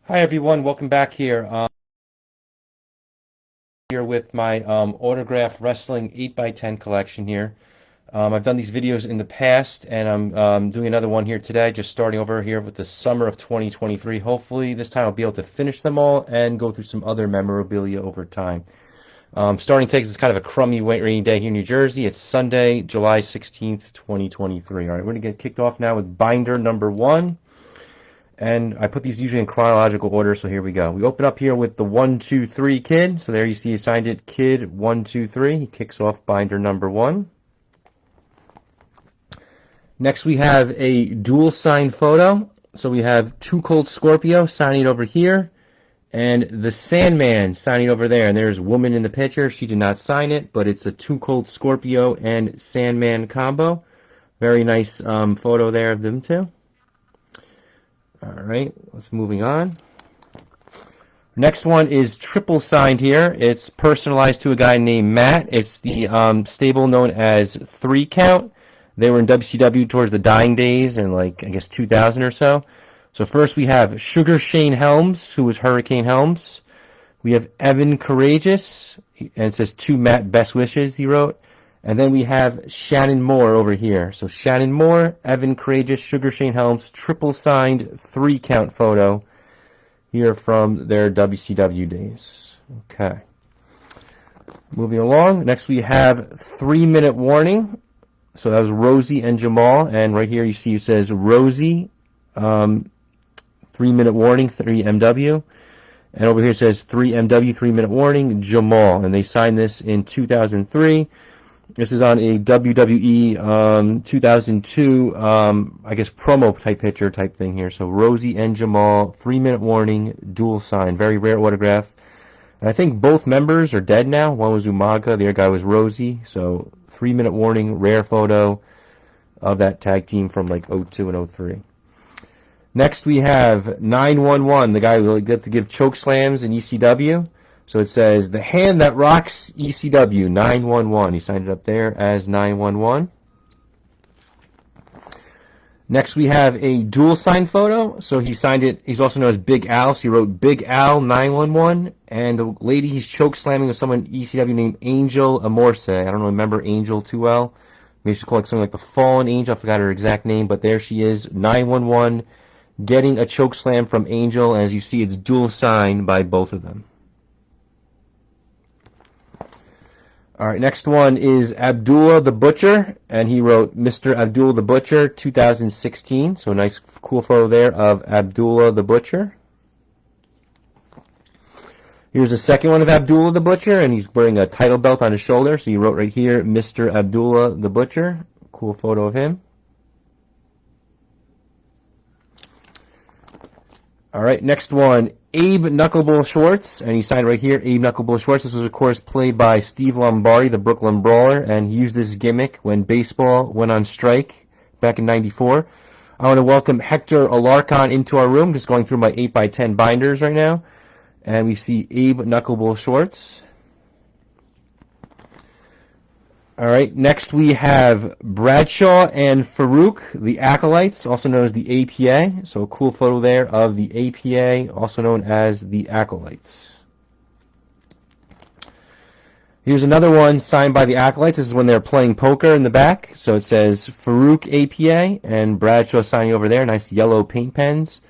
Hi everyone, welcome back here. Here with my autograph wrestling 8x10 collection here. I've done these videos in the past, and I'm doing another one here today, just starting over here with the summer of 2023. Hopefully this time I'll be able to finish them all and go through some other memorabilia over time. Starting takes is kind of a crummy rainy day here in New Jersey. It's Sunday, July 16th, 2023. All right, we're going to get kicked off now with binder number one. And I put these usually in chronological order, so here we go. We open up here with the 1-2-3 kid. So there you see he signed it, kid 1-2-3. He kicks off binder number one. Next we have a dual sign photo. So we have Too Cold Scorpio signing over here, and the Sandman signing over there. And there's woman in the picture. She did not sign it, but it's a Too Cold Scorpio and Sandman combo. Very nice photo there of them two. All right, let's moving on. Next one is triple signed here. It's personalized to a guy named Matt. It's the stable known as 3 Count. They were in WCW towards the dying days in, like, I guess 2000 or so. So first we have Sugar Shane Helms, who was Hurricane Helms. We have Evan Courageous, and it says to Matt, best wishes, he wrote. And then we have Shannon Moore over here. So Shannon Moore, Evan Courageous, Sugar Shane Helms, triple signed 3 Count photo here from their WCW days. Okay. Moving along. Next we have 3-minute warning. So that was Rosie and Jamal. And right here you see it says Rosie, 3-minute warning, 3MW. And over here it says 3MW, 3-minute warning, Jamal. And they signed this in 2003. This is on a WWE 2002, I guess, promo type picture type thing here. So Rosie and Jamal, 3-minute warning, dual sign, very rare autograph. And I think both members are dead now. One was Umaga, the other guy was Rosie. So 3-minute warning, rare photo of that tag team from like 02 and 03. Next we have 911, the guy who got to give choke slams in ECW. So it says, the hand that rocks ECW, 911. He signed it up there as 911. Next we have a dual sign photo. So he signed it, he's also known as Big Al. So he wrote Big Al 911. And the lady he's choke slamming was someone ECW named Angel Amorse. I don't remember Angel too well. Maybe she's called something like the Fallen Angel. I forgot her exact name. But there she is, 911, getting a choke slam from Angel. And as you see, it's dual signed by both of them. All right, next one is Abdullah the Butcher, and he wrote Mr. Abdullah the Butcher 2016. So a nice, cool photo there of Abdullah the Butcher. Here's a second one of Abdullah the Butcher, and he's wearing a title belt on his shoulder. So he wrote right here, Mr. Abdullah the Butcher. Cool photo of him. All right, next one, Abe Knuckleball Schwartz, and he signed right here, Abe Knuckleball Schwartz. This was, of course, played by Steve Lombardi, the Brooklyn Brawler, and he used this gimmick when baseball went on strike back in '94. I want to welcome Hector Alarcon into our room, just going through my 8x10 binders right now, and we see Abe Knuckleball Schwartz. All right, next we have Bradshaw and Farouk, the Acolytes, also known as the APA. So a cool photo there of the APA, also known as the Acolytes. Here's another one signed by the Acolytes. This is when they're playing poker in the back. So it says Farouk APA and Bradshaw signing over there. Nice yellow paint pens.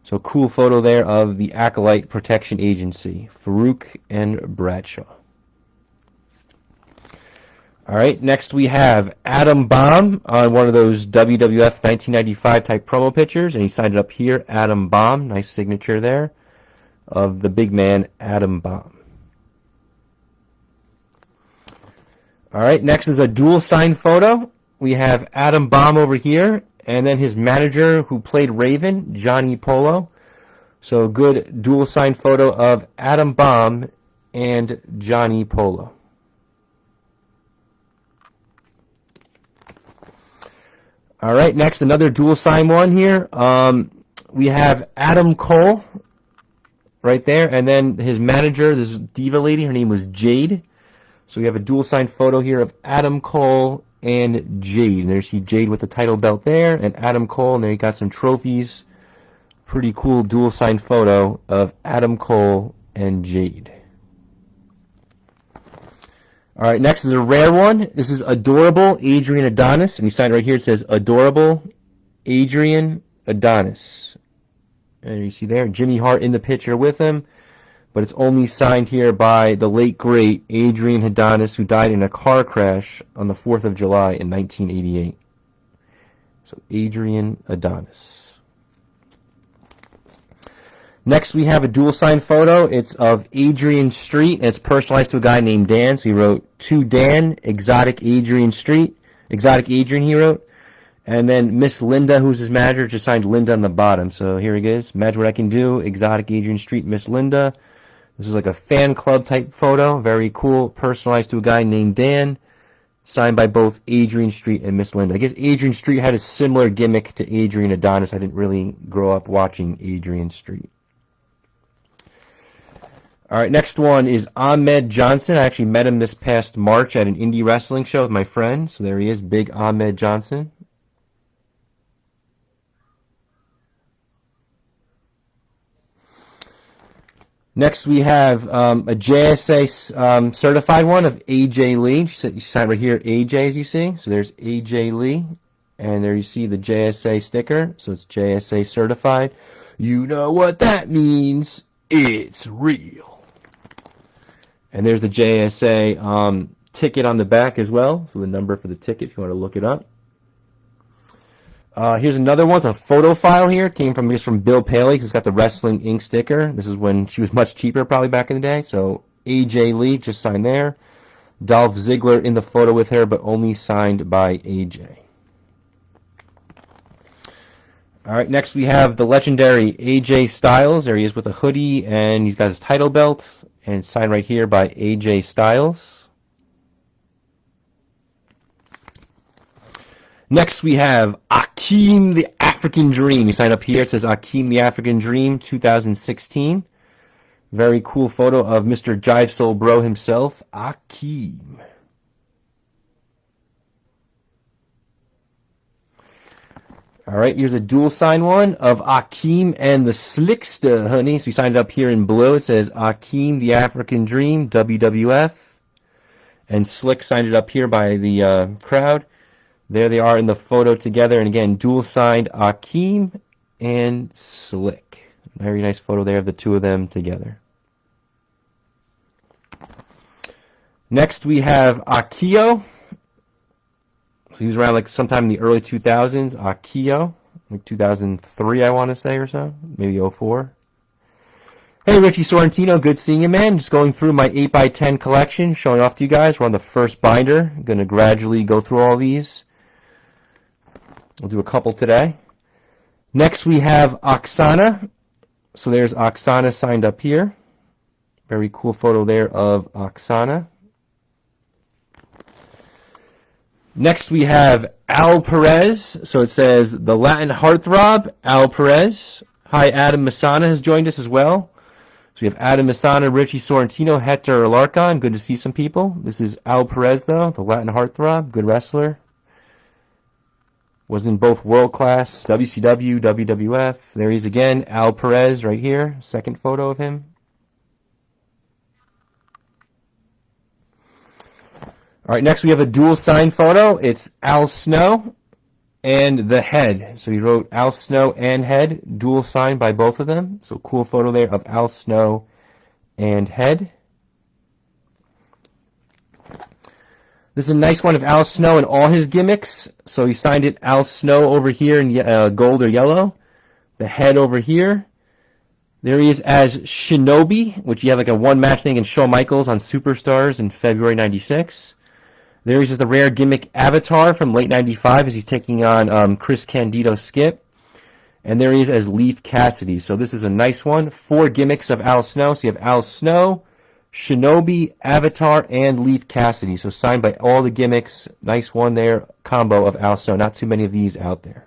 So cool photo there of the Acolyte Protection Agency, Farouk and Bradshaw. All right, next we have Adam Bomb on one of those WWF 1995 type promo pictures, and he signed it up here, Adam Bomb. Nice signature there of the big man, Adam Bomb. All right, next is a dual sign photo. We have Adam Bomb over here, and then his manager who played Raven, Johnny Polo. So good dual sign photo of Adam Bomb and Johnny Polo. All right, next, another dual sign one here. We have Adam Cole right there, and then his manager, this diva lady, her name was Jade. So we have a dual sign photo here of Adam Cole and Jade. And there's Jade with the title belt there, and Adam Cole, and there you got some trophies Pretty cool dual signed photo of Adam Cole and Jade. All right, next is a rare one. This is Adorable Adrian Adonis, and he signed right here. It says Adorable Adrian Adonis. And you see there, Jimmy Hart in the picture with him, but it's only signed here by the late, great Adrian Adonis, who died in a car crash on the 4th of July in 1988. So Adrian Adonis. Next, we have a dual signed photo. It's of Adrian Street, and it's personalized to a guy named Dan. So he wrote, "To Dan, Exotic Adrian Street." Exotic Adrian, he wrote. And then Miss Linda, who's his manager, just signed Linda on the bottom. So here it is. Imagine what I can do. Exotic Adrian Street, Miss Linda. This is like a fan club type photo. Very cool. Personalized to a guy named Dan. Signed by both Adrian Street and Miss Linda. I guess Adrian Street had a similar gimmick to Adrian Adonis. I didn't really grow up watching Adrian Street. All right, next one is Ahmed Johnson. I actually met him this past March at an indie wrestling show with my friend. So there he is, big Ahmed Johnson. Next we have a JSA certified one of AJ Lee. You signed right here, AJ, as you see. So there's AJ Lee. And there you see the JSA sticker. So it's JSA certified. You know what that means. It's real. And there's the JSA ticket on the back as well. So the number for the ticket if you want to look it up. Here's another one. It's a photo file here. It came from Bill Paley because it's got the Wrestling Inc. sticker. This is when she was much cheaper probably back in the day. So AJ Lee just signed there. Dolph Ziggler in the photo with her, but only signed by AJ. All right, next we have the legendary AJ Styles. There he is with a hoodie, and he's got his title belt, and it's signed right here by AJ Styles. Next we have Akeem the African Dream. You sign up here, it says Akeem the African Dream 2016. Very cool photo of Mr. Jive Soul Bro himself, Akeem. All right, here's a dual sign one of Akeem and the Slickster, honey. So we signed it up here in blue. It says Akeem the African Dream, WWF. And Slick signed it up here by the crowd. There they are in the photo together. And again, dual signed Akeem and Slick. Very nice photo there of the two of them together. Next we have Akio. So he was around like sometime in the early 2000s. Akio, like 2003 I want to say or so, maybe 04. Hey Richie Sorrentino, good seeing you, man. Just going through my 8x10 collection, showing off to you guys. We're on the first binder. I'm going to gradually go through all these. We'll do a couple today. Next we have Oksana. So there's Oksana signed up here. Very cool photo there of Oksana. Next we have Al Perez. So it says the Latin heartthrob, Al Perez. Hi, Adam Masana has joined us as well. So we have Adam Masana, Richie Sorrentino, Hector Alarcon. Good to see some people. This is Al Perez, though, the Latin heartthrob, good wrestler. Was in both World Class, WCW, WWF. There he is again, Al Perez right here. Second photo of him. All right, next we have a dual sign photo. It's Al Snow and the Head. So he wrote Al Snow and Head, dual sign by both of them. So cool photo there of Al Snow and Head. This is a nice one of Al Snow and all his gimmicks. So he signed it Al Snow over here in gold or yellow. The Head over here. There he is as Shinobi, which you have like a one-match thing in Shawn Michaels on Superstars in February '96. There he is as the rare gimmick Avatar from late '95 as he's taking on Chris Candido Skip. And there he is as Leif Cassidy. So this is a nice one. 4 gimmicks of Al Snow. So you have Al Snow, Shinobi, Avatar, and Leif Cassidy. So signed by all the gimmicks. Nice one there. Combo of Al Snow. Not too many of these out there.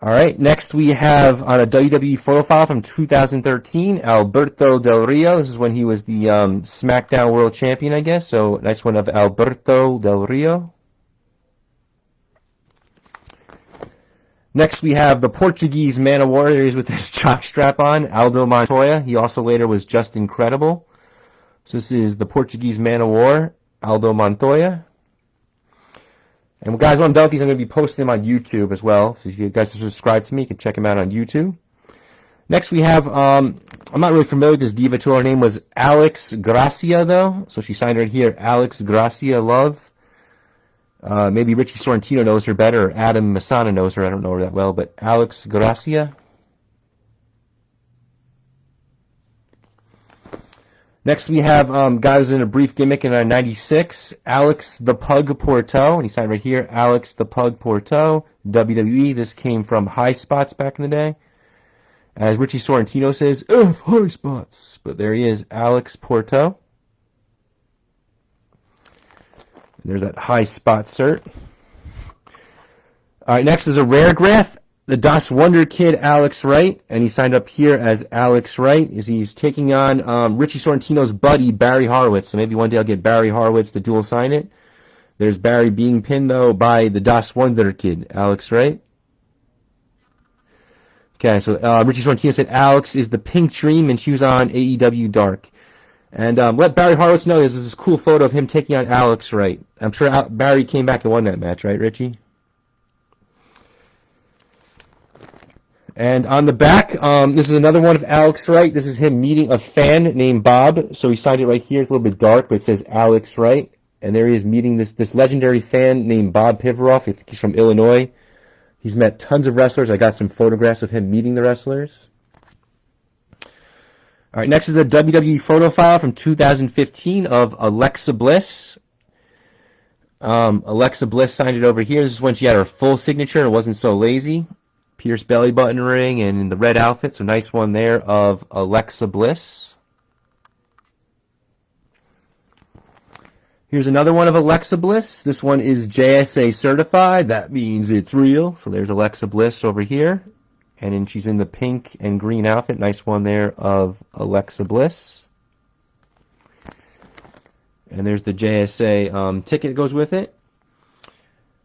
All right, next we have on a WWE photo file from 2013, Alberto Del Rio. This is when he was the SmackDown World Champion, I guess. So nice one of Alberto Del Rio. Next, we have the Portuguese Man of War. There he is with his jock strap on, Aldo Montoya. He also later was just incredible. So this is the Portuguese Man of War, Aldo Montoya. And guys, when I'm done with these, I'm going to be posting them on YouTube as well. So if you guys subscribe to me, you can check them out on YouTube. Next, we have, I'm not really familiar with this diva tour. Her name was Alex Gracia, though. So she signed right here, Alex Gracia Love. Maybe Richie Sorrentino knows her better, or Adam Masana knows her. I don't know her that well, but Alex Gracia. Next, we have guy who's in a brief gimmick in 96, Alex the Pug Porto, and he signed right here, Alex the Pug Porto, WWE. This came from High Spots back in the day. As Richie Sorrentino says, F High Spots. But there he is, Alex Porto. And there's that High Spot cert. All right, next is a rare graph. The Das Wonder Kid, Alex Wright, and he signed up here as Alex Wright. He's taking on Richie Sorrentino's buddy, Barry Horowitz. So maybe one day I'll get Barry Horowitz to dual sign it. There's Barry being pinned, though, by the Das Wonder Kid, Alex Wright. Okay, so Richie Sorrentino said Alex is the Pink Dream, and she was on AEW Dark. And let Barry Horowitz know there's this cool photo of him taking on Alex Wright. I'm sure Barry came back and won that match, right, Richie? And on the back, this is another one of Alex Wright. This is him meeting a fan named Bob. So he signed it right here. It's a little bit dark, but it says Alex Wright. And there he is meeting this legendary fan named Bob Pivaroff. I think he's from Illinois. He's met tons of wrestlers. I got some photographs of him meeting the wrestlers. All right, next is a WWE photo file from 2015 of Alexa Bliss. Alexa Bliss signed it over here. This is when she had her full signature and wasn't so lazy. Pierce belly button ring and in the red outfit. So nice one there of Alexa Bliss. Here's another one of Alexa Bliss. This one is JSA certified. That means it's real. So there's Alexa Bliss over here. And then she's in the pink and green outfit. Nice one there of Alexa Bliss. And there's the JSA ticket that goes with it.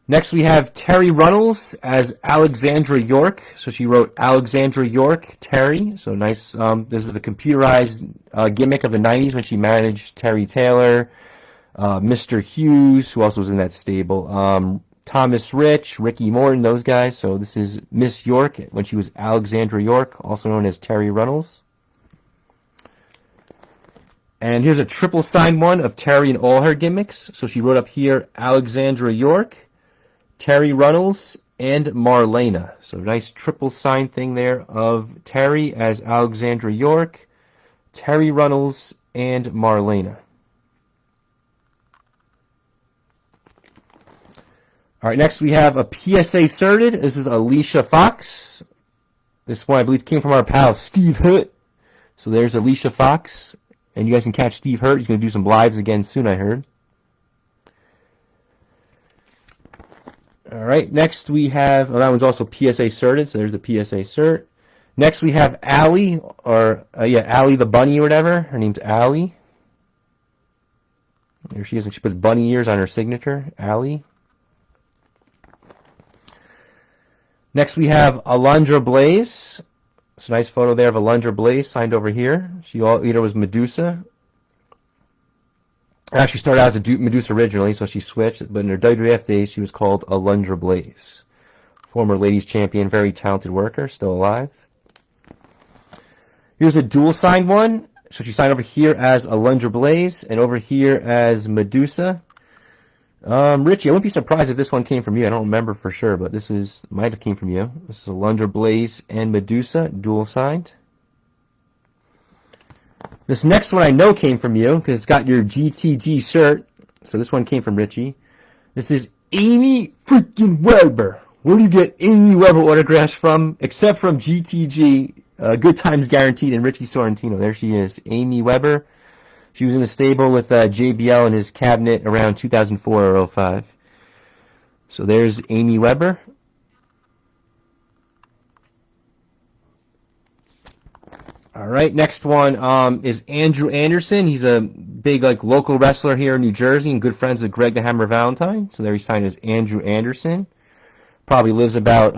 Next we have Terry Runnels as Alexandra York. So she wrote Alexandra York, Terry. So nice. This is the computerized gimmick of the 90s when she managed Terry Taylor, Mr. Hughes, who also was in that stable, Thomas Rich, Ricky Morton, those guys. So this is Miss York when she was Alexandra York, also known as Terry Runnels. And here's a triple signed one of Terry and all her gimmicks. So she wrote up here Alexandra York, Terry Runnels, and Marlena. So nice triple sign thing there of Terry as Alexandra York, Terry Runnels, and Marlena. All right, next we have a PSA certed. This is Alicia Fox. This one, I believe, came from our pal Steve Hurt. So there's Alicia Fox. And you guys can catch Steve Hurt. He's going to do some lives again soon, I heard. All right, next we have, that one's also PSA certed, so there's the PSA cert. Next we have Allie, or, Allie the Bunny or whatever. Her name's Allie. There she is, and she puts bunny ears on her signature, Allie. Next we have Alundra Blaze. It's a nice photo there of Alundra Blaze signed over here. She either was Medusa. Actually started out as a Medusa originally, so she switched. But in her WWF days, she was called Alundra Blaze. Former ladies champion, very talented worker, still alive. Here's a dual signed one. So she signed over here as Alundra Blaze and over here as Medusa. Richie, I wouldn't be surprised if this one came from you. I don't remember for sure, but might have came from you. This is Alundra Blaze and Medusa, dual signed. This next one I know came from you because it's got your GTG shirt. So this one came from Richie. This is Amy freaking Weber. Where do you get Amy Weber autographs from? Except from GTG, Good Times Guaranteed, and Richie Sorrentino. There she is, Amy Weber. She was in a stable with JBL in his cabinet around 2004 or 05. So there's Amy Weber. All right, next one is Andrew Anderson. He's a big local wrestler here in New Jersey and good friends with Greg the Hammer Valentine. So there he signed as Andrew Anderson. Probably lives about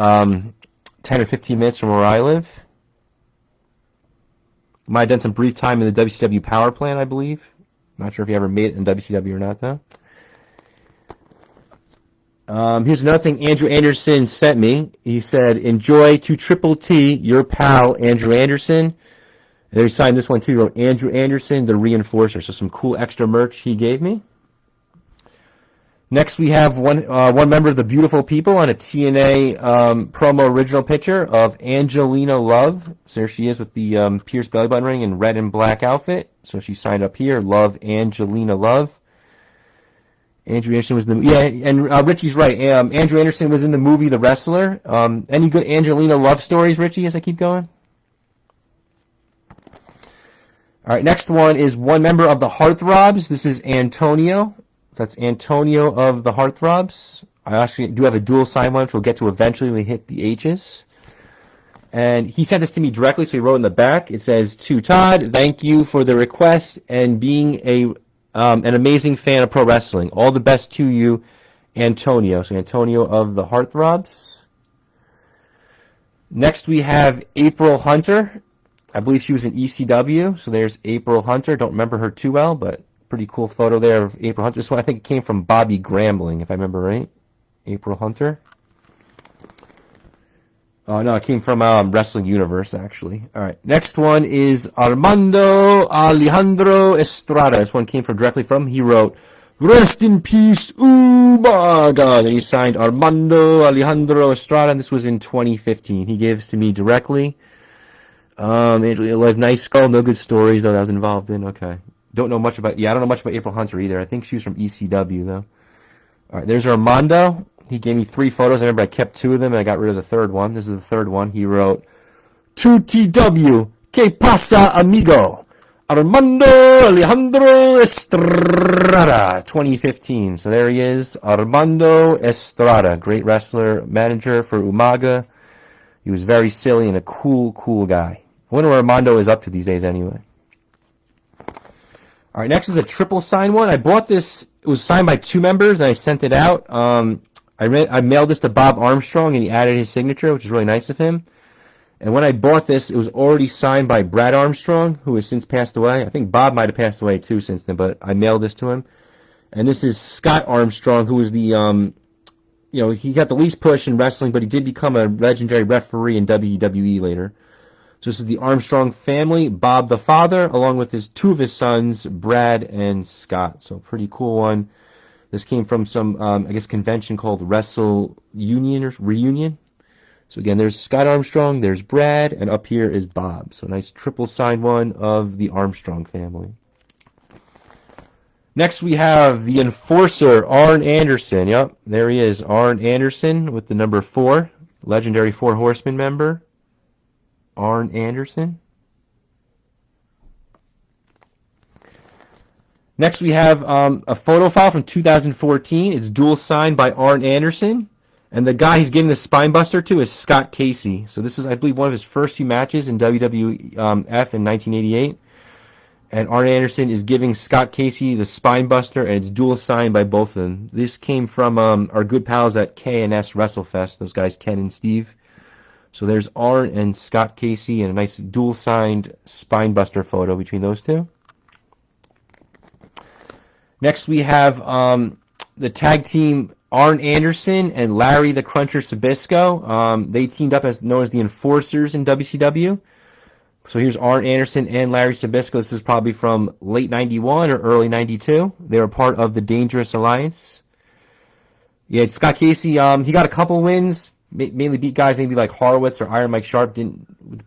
10 or 15 minutes from where I live. Might have done some brief time in the WCW power plant, I believe. Not sure if he ever made it in WCW or not, though. Here's another thing Andrew Anderson sent me. He said, enjoy to Triple T, your pal, Andrew Anderson. And then he signed this one, too. He wrote, Andrew Anderson, the Reinforcer. So some cool extra merch he gave me. Next, we have one member of the Beautiful People on a TNA promo original picture of Angelina Love. So there she is with the Pierce belly button ring and red and black outfit. So she signed up here, Love Angelina Love. Andrew Anderson was in the and Richie's right. Andrew Anderson was in the movie The Wrestler. Any good Angelina Love stories, Richie? As I keep going. All right, next one is one member of the Heartthrobs. This is Antonio. That's Antonio of the Heartthrobs. I actually do have a dual sign one, which we'll get to eventually when we hit the H's. And he sent this to me directly, so he wrote in the back. It says, to Todd, thank you for the request and being an amazing fan of pro wrestling. All the best to you, Antonio. So Antonio of the Heartthrobs. Next we have April Hunter. I believe she was in ECW. So there's April Hunter. Don't remember her too well, but pretty cool photo there of April Hunter. This one I think it came from Bobby Grambling, if I remember right. April Hunter. Oh, no, it came from Wrestling Universe, actually. All right, next one is Armando Alejandro Estrada. This one came directly from, he wrote, rest in peace, Umaga. And he signed Armando Alejandro Estrada, and this was in 2015. He gave this to me directly. Nice girl, no good stories, though, that I was involved in. Okay. I don't know much about April Hunter either. I think she was from ECW, though. All right, there's Armando. He gave me 3 photos. I remember I kept 2 of them, and I got rid of the third one. This is the third one. He wrote, 2TW, que pasa, amigo? Armando Alejandro Estrada, 2015. So there he is, Armando Estrada, great wrestler, manager for Umaga. He was very silly and a cool, cool guy. I wonder what Armando is up to these days anyway. All right, next is a triple sign one. I bought this. It was signed by 2 members, and I sent it out. I mailed this to Bob Armstrong, and he added his signature, which is really nice of him. And when I bought this, it was already signed by Brad Armstrong, who has since passed away. I think Bob might have passed away, too, since then, but I mailed this to him. And this is Scott Armstrong, who was the, he got the least push in wrestling, but he did become a legendary referee in WWE later. So this is the Armstrong family, Bob the father, along with 2 of his sons, Brad and Scott. So pretty cool one. This came from some, convention called Wrestle Union or Reunion. So again, there's Scott Armstrong, there's Brad, and up here is Bob. So nice triple signed one of the Armstrong family. Next we have the Enforcer, Arn Anderson. Yep, there he is, Arn Anderson with the number 4, legendary 4 Horsemen member. Arn Anderson. Next we have a photo file from 2014. It's dual signed by Arn Anderson. And the guy he's giving the spine buster to is Scott Casey. So this is, I believe, one of his first few matches in WWF in 1988. And Arn Anderson is giving Scott Casey the spine buster, and it's dual signed by both of them. This came from our good pals at K&S WrestleFest, those guys Ken and Steve. So there's Arn and Scott Casey, and a nice dual signed spine buster photo between those 2. Next we have the tag team Arn Anderson and Larry the Cruncher Sabisco. They teamed up as known as the Enforcers in WCW. So here's Arn Anderson and Larry Sabisco. This is probably from late 91 or early 92. They were part of the Dangerous Alliance. Yeah, Scott Casey, he got a couple wins, mainly beat guys maybe like Horowitz or Iron Mike Sharp,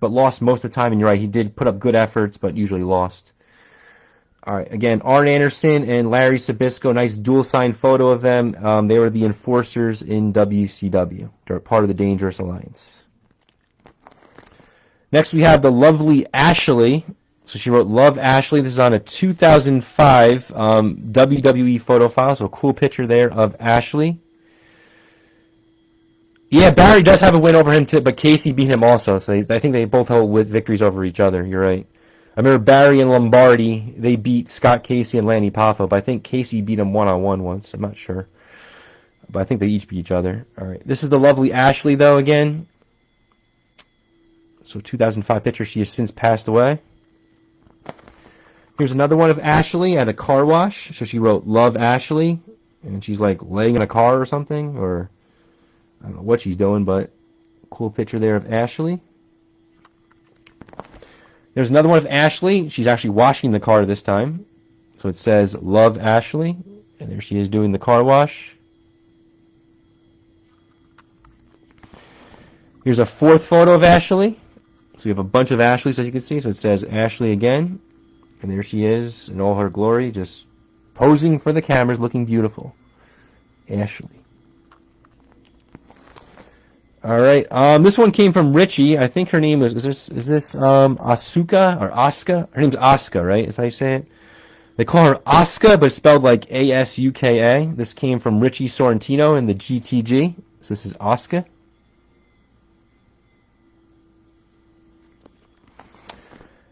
but lost most of the time. And you're right, he did put up good efforts, but usually lost. All right, again, Arn Anderson and Larry Sabisco, nice dual-signed photo of them. They were the Enforcers in WCW. They're part of the Dangerous Alliance. Next, we have the lovely Ashley. So she wrote, Love Ashley. This is on a 2005 WWE photo file, so a cool picture there of Ashley. Yeah, Barry does have a win over him, too, but Casey beat him also, so I think they both hold with victories over each other. You're right. I remember Barry and Lombardi, they beat Scott Casey and Lanny Poffo, but I think Casey beat him one-on-one once. I'm not sure. But I think they each beat each other. All right. This is the lovely Ashley, though, again. So 2005 picture. She has since passed away. Here's another one of Ashley at a car wash. So she wrote, "Love Ashley," and she's like laying in a car or something, or I don't know what she's doing, but cool picture there of Ashley. There's another one of Ashley. She's actually washing the car this time. So it says, "Love Ashley," and there she is doing the car wash. Here's a fourth photo of Ashley. So we have a bunch of Ashleys, as you can see. So it says Ashley again. And there she is in all her glory, just posing for the cameras, looking beautiful. Ashley. All right. This one came from Richie. I think her name is this Asuka or Asuka? Her name's Asuka, right? Is how you say it? They call her Asuka, but it's spelled like A-S-U-K-A. This came from Richie Sorrentino in the GTG. So this is Asuka.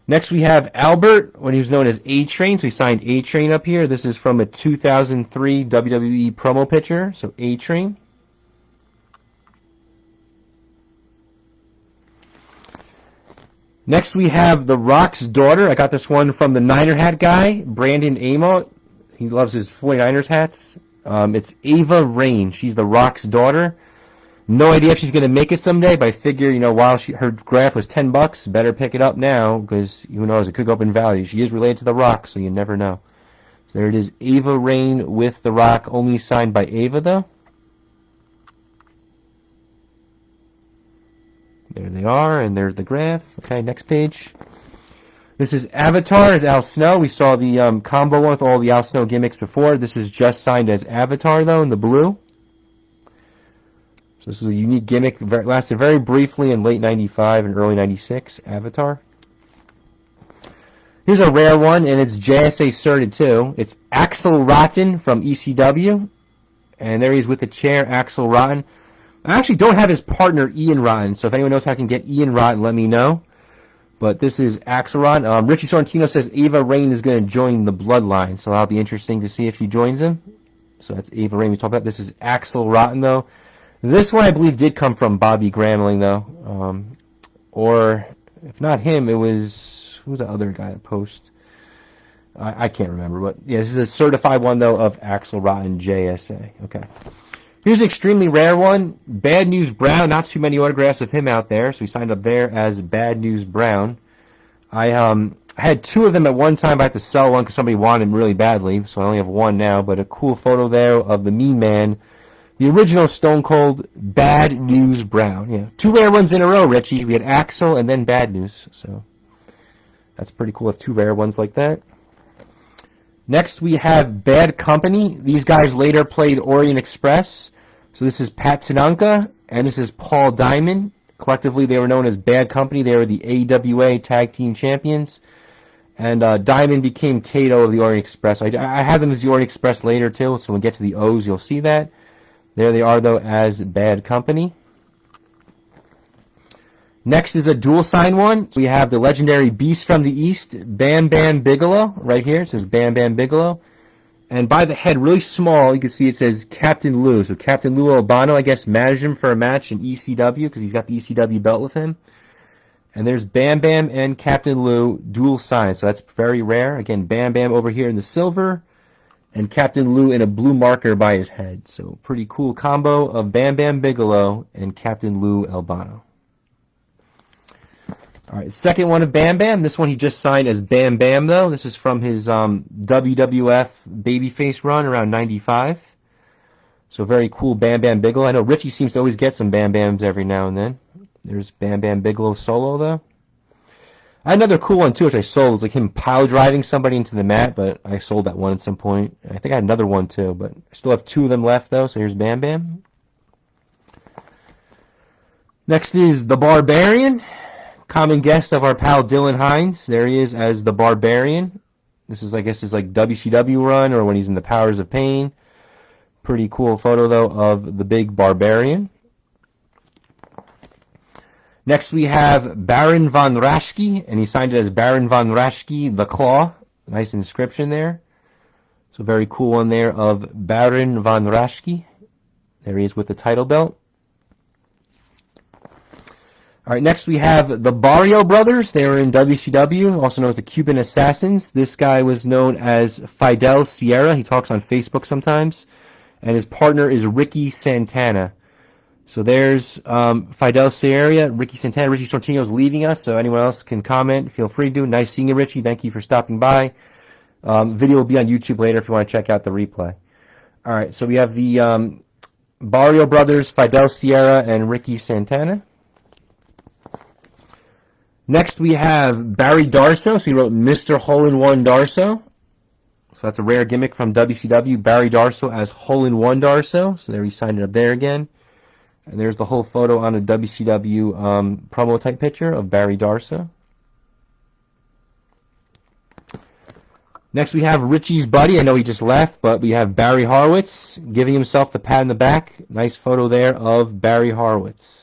Next we have Albert, when he was known as A-Train, so he signed A-Train up here. This is from a 2003 WWE promo picture, so A-Train. Next we have The Rock's daughter. I got this one from the Niner hat guy, Brandon Amo. He loves his 49ers hats. It's Ava Raine. She's The Rock's daughter. No idea if she's going to make it someday, but I figure, while her graph was $10, better pick it up now, because who knows, it could go up in value. She is related to The Rock, so you never know. So there it is, Ava Raine with The Rock, only signed by Ava, though. There they are, and there's the graph. Okay, next page. This is Avatar as Al Snow. We saw the combo one with all the Al Snow gimmicks before. This is just signed as Avatar, though, in the blue. So this was a unique gimmick, lasted very briefly in late 95 and early 96, Avatar. Here's a rare one, and it's JSA certed too. It's Axel Rotten from ECW, and there he is with the chair, Axel Rotten. I actually don't have his partner, Ian Rotten, so if anyone knows how I can get Ian Rotten, let me know. But this is Axel Rotten. Richie Sorrentino says Ava Raine is going to join the Bloodline, so that'll be interesting to see if she joins him. So that's Ava Raine we talked about. This is Axel Rotten, though. This one, I believe, did come from Bobby Gramling, though. Or, if not him, it was... Who's the other guy that post? I can't remember. But, yeah, this is a certified one, though, of Axel Rotten JSA. Okay. Here's an extremely rare one. Bad News Brown. Not too many autographs of him out there, so we signed up there as Bad News Brown. I had two of them at one time, but I had to sell one because somebody wanted them really badly, so I only have one now. But a cool photo there of the Mean Man. The original Stone Cold Bad News Brown. Yeah, two rare ones in a row, Richie. We had Axel and then Bad News. So that's pretty cool. Have two rare ones like that. Next we have Bad Company. These guys later played Orient Express. So this is Pat Tanaka and this is Paul Diamond. Collectively they were known as Bad Company. They were the AWA Tag Team Champions. And Diamond became Kato of the Orient Express. I have them as the Orient Express later too. So when we get to the O's you'll see that. There they are, though, as Bad Company. Next is a dual sign one. We have the legendary Beast from the East, Bam Bam Bigelow, right here. It says Bam Bam Bigelow. And by the head, really small, you can see it says Captain Lou. So Captain Lou Albano, I guess, managed him for a match in ECW because he's got the ECW belt with him. And there's Bam Bam and Captain Lou dual sign. So that's very rare. Again, Bam Bam over here in the silver. And Captain Lou in a blue marker by his head. So pretty cool combo of Bam Bam Bigelow and Captain Lou Albano. All right, second one of Bam Bam. This one he just signed as Bam Bam, though. This is from his WWF Babyface run around 95. So very cool Bam Bam Bigelow. I know Richie seems to always get some Bam Bams every now and then. There's Bam Bam Bigelow solo, though. I had another cool one, too, which I sold. It was like him pile driving somebody into the mat, but I sold that one at some point. I think I had another one, too, but I still have two of them left, though, so here's Bam Bam. Next is The Barbarian, common guest of our pal Dylan Hines. There he is as The Barbarian. This is, I guess, his like WCW run or when he's in the Powers of Pain. Pretty cool photo, though, of the big Barbarian. Next we have Baron Von Raschke, and he signed it as Baron Von Raschke, the Claw. Nice inscription there. So very cool one there of Baron Von Raschke. There he is with the title belt. All right, next we have the Barrio brothers. They were in WCW, also known as the Cuban Assassins. This guy was known as Fidel Sierra. He talks on Facebook sometimes. And his partner is Ricky Santana. So there's Fidel Sierra, Ricky Santana. Richie Sortino's leaving us, so anyone else can comment. Feel free to. Nice seeing you, Richie. Thank you for stopping by. Video will be on YouTube later if you want to check out the replay. All right, so we have the Barrio brothers, Fidel Sierra and Ricky Santana. Next we have Barry Darsow. So he wrote Mr. Hole-in-One Darsow. So that's a rare gimmick from WCW. Barry Darsow as Hole-in-One Darsow. So there he signed it up there again. And there's the whole photo on a WCW promo type picture of Barry Darsow. Next we have Richie's buddy. I know he just left, but we have Barry Horowitz giving himself the pat in the back. Nice photo there of Barry Horowitz.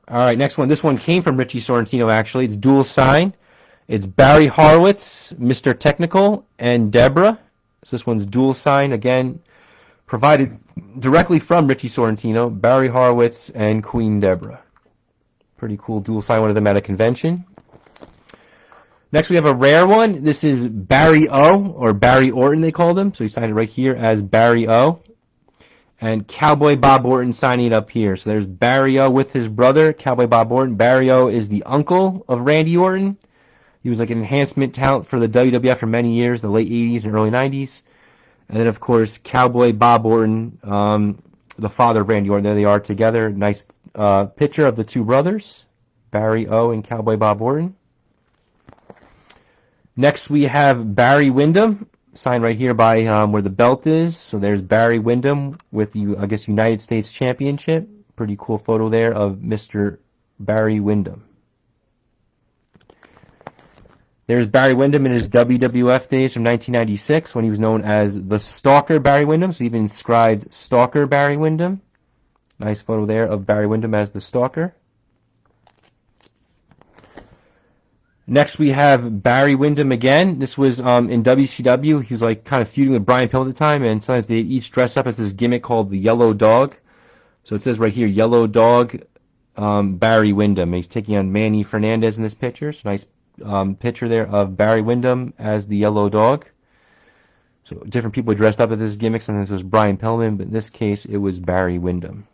All right, next one. This one came from Richie Sorrentino, actually. It's dual sign. It's Barry Horowitz, Mr. Technical, and Deborah. So this one's dual sign, again, provided directly from Richie Sorrentino, Barry Horowitz, and Queen Deborah. Pretty cool dual sign, one of them at a convention. Next we have a rare one. This is Barry O, or Barry Orton they called him. So he signed it right here as Barry O. And Cowboy Bob Orton signing it up here. So there's Barry O with his brother, Cowboy Bob Orton. Barry O is the uncle of Randy Orton. He was like an enhancement talent for the WWF for many years, the late 80s and early 90s. And then, of course, Cowboy Bob Orton, the father of Randy Orton. There they are together. Nice picture of the two brothers, Barry O and Cowboy Bob Orton. Next, we have Barry Windham, signed right here by where the belt is. So there's Barry Windham with the, I guess, United States Championship. Pretty cool photo there of Mr. Barry Windham. There's Barry Windham in his WWF days from 1996 when he was known as the Stalker Barry Windham. So he even inscribed Stalker Barry Windham. Nice photo there of Barry Windham as the Stalker. Next we have Barry Windham again. This was in WCW. He was like kind of feuding with Brian Pillman at the time, and sometimes they each dress up as this gimmick called the Yellow Dog. So it says right here, Yellow Dog Barry Windham. He's taking on Manny Fernandez in this picture. So nice picture there of Barry Windham as the Yellow Dog. So different people dressed up as this gimmick. Sometimes it was Brian Pillman, but in this case it was Barry Windham.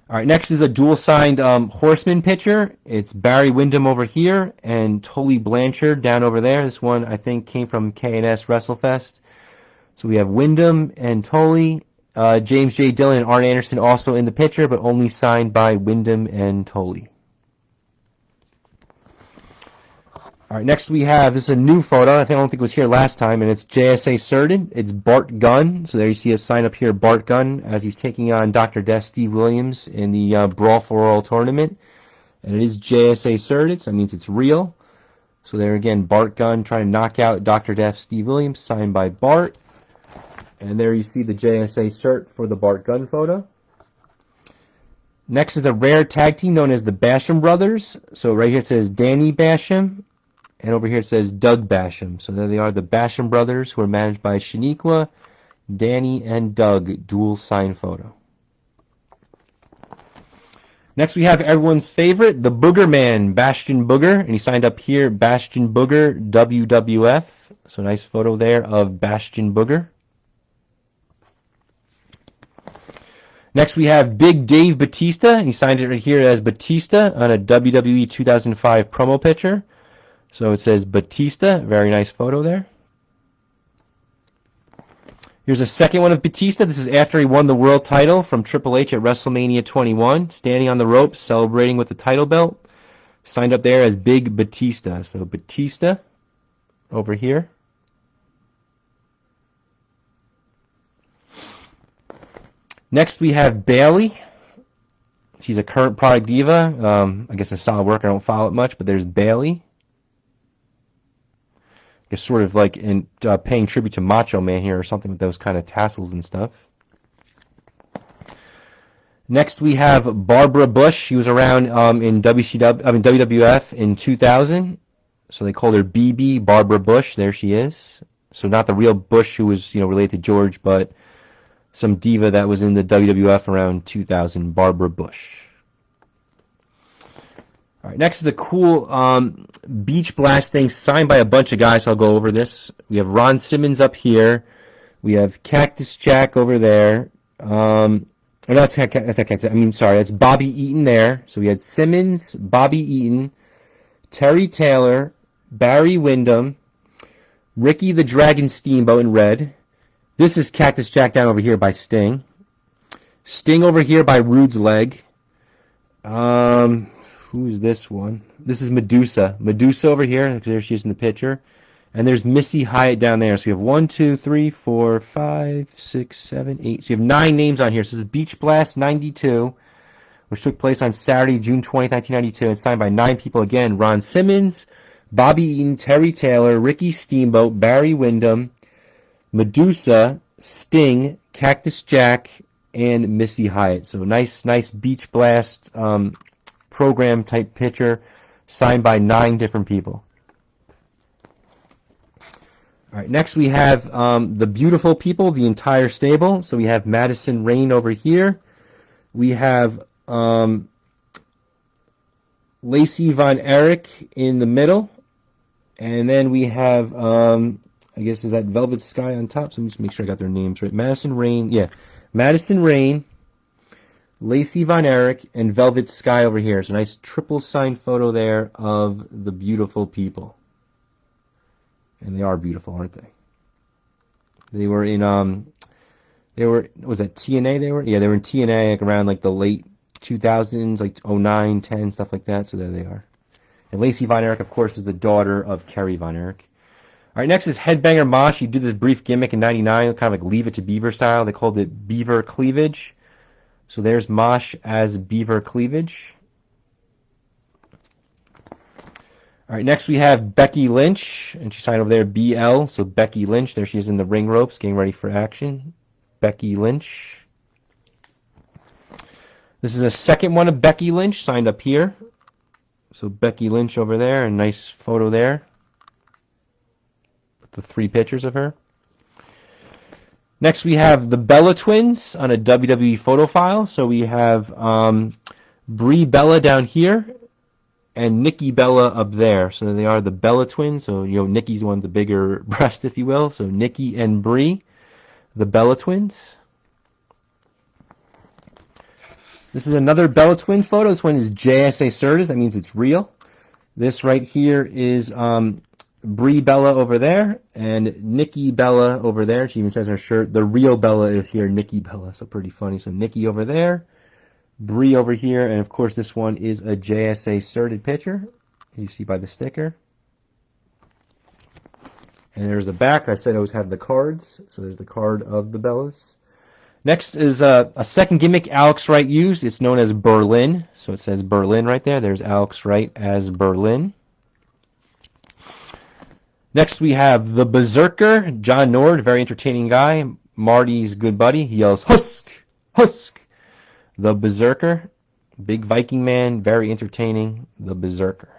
All right, next is a dual-signed Horseman picture. It's Barry Windham over here and Tully Blanchard down over there. This one, I think, came from K&S WrestleFest. So we have Windham and Tully. James J. Dillon and Arn Anderson also in the picture, but only signed by Windham and Tully. All right, next we have, this is a new photo. I don't think it was here last time, and it's JSA Certain. It's Bart Gunn. So there you see a sign up here, Bart Gunn, as he's taking on Dr. Death Steve Williams in the Brawl for All tournament. And it is JSA Certain, so that means it's real. So there again, Bart Gunn trying to knock out Dr. Death Steve Williams, signed by Bart. And there you see the JSA cert for the Bart Gunn photo. Next is a rare tag team known as the Basham Brothers. So right here it says Danny Basham. And over here it says Doug Basham. So there they are, the Basham brothers, who are managed by Shaniqua, Danny, and Doug. Dual sign photo. Next we have everyone's favorite, the Booger Man, Bastion Booger. And he signed up here, Bastion Booger, WWF. So nice photo there of Bastion Booger. Next we have Big Dave Batista. And he signed it right here as Batista on a WWE 2005 promo picture. So it says Batista, very nice photo there. Here's a second one of Batista. This is after he won the world title from Triple H at WrestleMania 21, standing on the ropes, celebrating with the title belt. Signed up there as Big Batista. So Batista over here. Next we have Bayley. She's a current product diva. I guess a solid worker. I don't follow it much, but there's Bayley. It's sort of like in paying tribute to Macho Man here or something with those kind of tassels and stuff. Next we have Barbara Bush. She was around in WWF in 2000. So they called her BB, Barbara Bush. There she is. So not the real Bush who was, related to George, but some diva that was in the WWF around 2000, Barbara Bush. All right, next is the cool Beach Blast thing signed by a bunch of guys. So I'll go over this. We have Ron Simmons up here. We have Cactus Jack over there. That's Cactus. That's Bobby Eaton there. So we had Simmons, Bobby Eaton, Terry Taylor, Barry Windham, Ricky the Dragon Steamboat in red. This is Cactus Jack down over here by Sting. Sting over here by Rude's Leg. Who's this one? This is Medusa. Medusa over here, because there she is in the picture. And there's Missy Hyatt down there. So we have 1, 2, 3, 4, 5, 6, 7, 8. So you have 9 names on here. So this is Beach Blast 92, which took place on Saturday, June 20th, 1992. It's signed by 9 people again. Ron Simmons, Bobby Eaton, Terry Taylor, Ricky Steamboat, Barry Windham, Medusa, Sting, Cactus Jack, and Missy Hyatt. So nice Beach Blast program type picture signed by 9 different people. All right, next we have the beautiful people, the entire stable. So we have Madison Rayne over here. We have Lacey Von Erich in the middle. And then we have, I guess, is that Velvet Sky on top? So let me just make sure I got their names right. Madison Rayne, Lacey Von Erich, and Velvet Sky over here. So nice triple signed photo there of the beautiful people. And they are beautiful, aren't they? They were in, was that TNA they were? Yeah, they were in TNA like around like the late 2000s, like 09, 10, stuff like that. So there they are. And Lacey Von Erich, of course, is the daughter of Kerry Von Erich. All right, next is Headbanger Mosh. He did this brief gimmick in 99, kind of like Leave It to Beaver style. They called it Beaver Cleavage. So there's Mosh as Beaver Cleavage. All right, next we have Becky Lynch, and she signed over there BL. So Becky Lynch, there she is in the ring ropes, getting ready for action. Becky Lynch. This is a second one of Becky Lynch, signed up here. So Becky Lynch over there, a nice photo there. With the 3 pictures of her. Next we have the Bella Twins on a WWE photo file. So we have Brie Bella down here and Nikki Bella up there. So they are the Bella Twins. So, Nikki's one of the bigger breast, if you will. So Nikki and Brie, the Bella Twins. This is another Bella Twin photo. This one is JSA certified. That means it's real. This right here is Brie Bella over there and Nikki Bella over there. She even says on her shirt, the real Bella is here, Nikki Bella. So pretty funny. So Nikki over there, Brie over here, and of course this one is a JSA certified picture, as you see by the sticker. And there's the back. I said I always have the cards. So there's the card of the Bellas. Next is a second gimmick Alex Wright used. It's known as Berlin. So it says Berlin right there. There's Alex Wright as Berlin. Next we have the Berserker, John Nord, very entertaining guy. Marty's good buddy. He yells, "Husk! Husk!" The Berserker, big Viking man, very entertaining. The Berserker.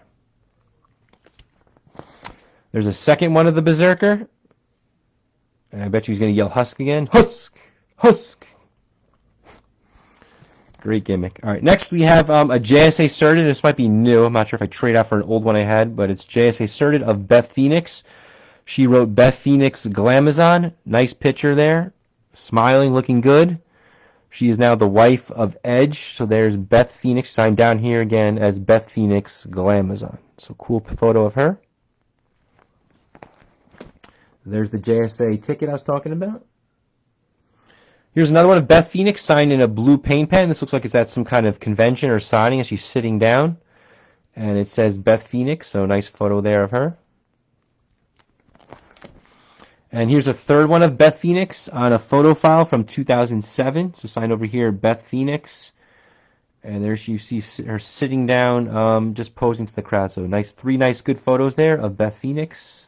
There's a second one of the Berserker. And I bet you he's going to yell Husk again. Husk! Husk! Great gimmick. All right, next we have a JSA certified. This might be new. I'm not sure if I trade out for an old one I had, but it's JSA certified of Beth Phoenix. She wrote Beth Phoenix Glamazon. Nice picture there. Smiling, looking good. She is now the wife of Edge. So there's Beth Phoenix, signed down here again as Beth Phoenix Glamazon. So cool photo of her. There's the JSA ticket I was talking about. Here's another one of Beth Phoenix signed in a blue paint pen. This looks like it's at some kind of convention or signing as she's sitting down. And it says Beth Phoenix, so nice photo there of her. And here's a third one of Beth Phoenix on a photo file from 2007. So signed over here, Beth Phoenix. And there you see her sitting down, just posing to the crowd. So three nice good photos there of Beth Phoenix.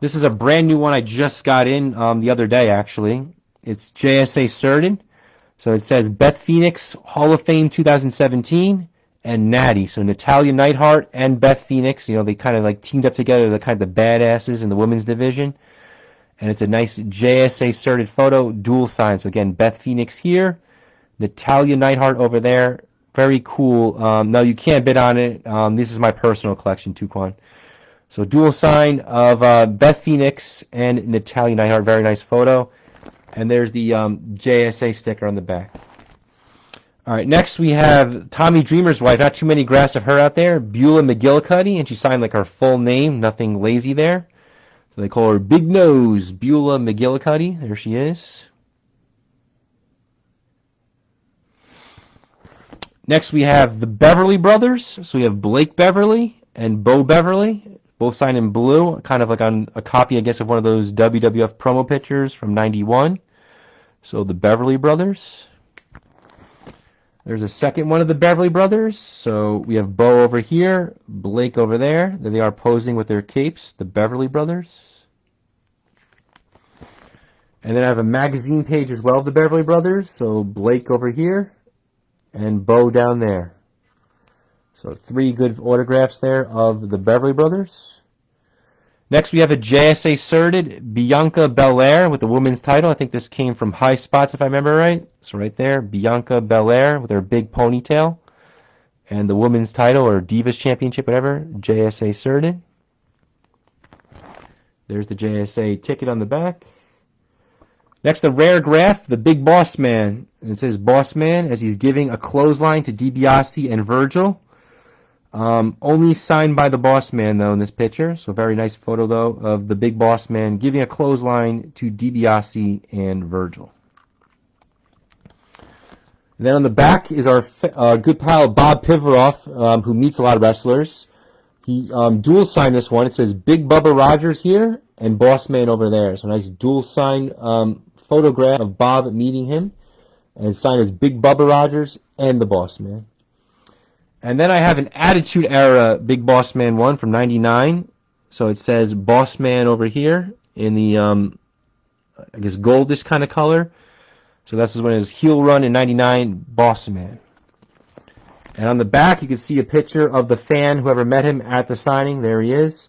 This is a brand new one I just got in the other day, actually. It's JSA certified. So it says Beth Phoenix Hall of Fame 2017 and Natty. So Natalia Neidhart and Beth Phoenix, you know, they kind of like teamed up together. They're kind of the badasses in the women's division. And it's a nice JSA certed photo, dual sign. So again, Beth Phoenix here, Natalia Neidhart over there. Very cool. No, you can't bid on it. This is my personal collection, Tuquan. So dual sign of Beth Phoenix and Natalia Neidhart. Very nice photo. And there's the JSA sticker on the back. All right, next we have Tommy Dreamer's wife. Not too many graphs of her out there. Beulah McGillicuddy, and she signed like her full name. Nothing lazy there. So they call her Big Nose Beulah McGillicuddy. There she is. Next we have the Beverly Brothers. So we have Blake Beverly and Bo Beverly, both signed in blue, kind of like on a copy, I guess, of one of those WWF promo pictures from '91. So the Beverly Brothers. There's a second one of the Beverly Brothers. So we have Bo over here, Blake over there. There they are posing with their capes, the Beverly Brothers. And then I have a magazine page as well of the Beverly Brothers. So Blake over here and Bo down there. So 3 good autographs there of the Beverly Brothers. Next we have a JSA certed Bianca Belair with the women's title. I think this came from High Spots if I remember right. So right there, Bianca Belair with her big ponytail. And the women's title, or Divas Championship, whatever, JSA certed. There's the JSA ticket on the back. Next, the rare graph, the Big Boss Man. And it says Boss Man as he's giving a clothesline to DiBiase and Virgil. Only signed by the Boss Man, though, in this picture. So very nice photo, though, of the Big Boss Man giving a clothesline to DiBiase and Virgil. And then on the back is our good pal Bob Pivaroff, who meets a lot of wrestlers. He dual signed this one. It says Big Bubba Rogers here and Boss Man over there. So nice dual sign photograph of Bob meeting him. And signed as Big Bubba Rogers and the Boss Man. And then I have an Attitude Era Big Boss Man one from '99. So it says Boss Man over here in the, I guess, goldish kind of color. So this is when his heel run in '99, Boss Man. And on the back, you can see a picture of the fan, whoever met him at the signing. There he is.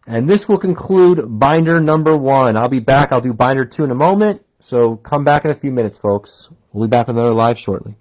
And this will conclude binder number 1. I'll be back. I'll do binder 2 in a moment. So come back in a few minutes, folks. We'll be back with another live shortly.